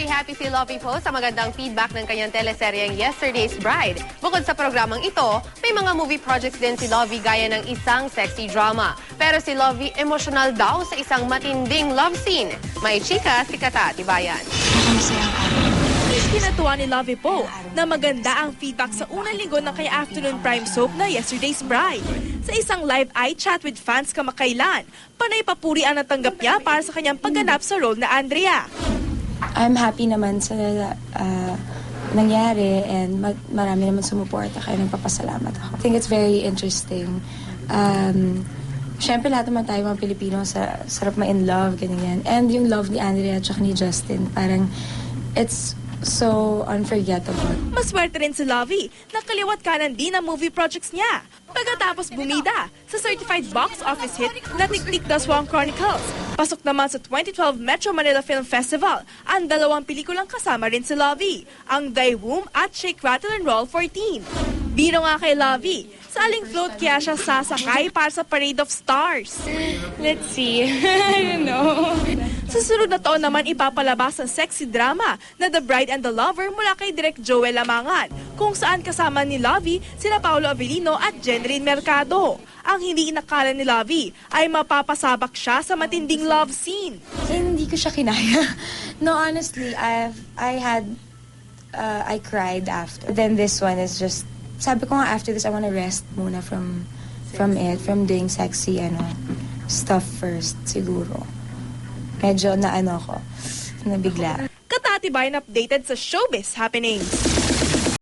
happy si Lovie po sa magandang feedback ng kanyang teleseryeng Yesterday's Bride. Bukod sa programang ito, may mga movie projects din si Lovie gaya ng isang sexy drama. Pero si Lovie emotional daw sa isang matinding love scene. May chika si Kata Tibayan. Kinatuwa ni Lovie po na maganda ang feedback sa unang linggo ng kay afternoon prime soap na Yesterday's Bride. Sa isang live eye chat with fans kamakailan, panay papuri ang natanggap niya para sa kanyang pagganap sa role na Andrea. I'm happy naman sa nangyari and marami naman sumuporta kaya nagpapasalamat ako. I think it's very interesting. Siyempre lahat naman tayo mga Pilipino sarap ma-in love, ganyan. And yung love ni Andrea at ni Justin, parang it's so unforgettable. Maswerte rin si Lovie na kaliwat kanan din ang movie projects niya. Pagkatapos bumida sa certified box office hit na Tiktik The Swan Chronicles. Pasok naman sa 2012 Metro Manila Film Festival ang dalawang pelikulang kasama rin si Lovie, ang Thy Womb at Shake, Rattle and Roll 14. Biro nga kay Lovie, sa aling float kaya siya sasakay para sa Parade of Stars? Let's see. I don't know. Sa sunod na taon naman ipapalabas ang sexy drama na The Bride and the Lover mula kay Direk Joel Lamangan, kung saan kasama ni Lovie sina Paolo Avellino at Jenryn Mercado. Ang hindi inakala ni Lovie ay mapapasabak siya sa matinding love scene. Hindi ko siya kinaya. No, honestly, I cried after. Then this one is just, sabi ko nga after this, I want to rest muna from doing sexy stuff first, siguro. Medyo nabigla. Katatibayan updated sa showbiz happenings.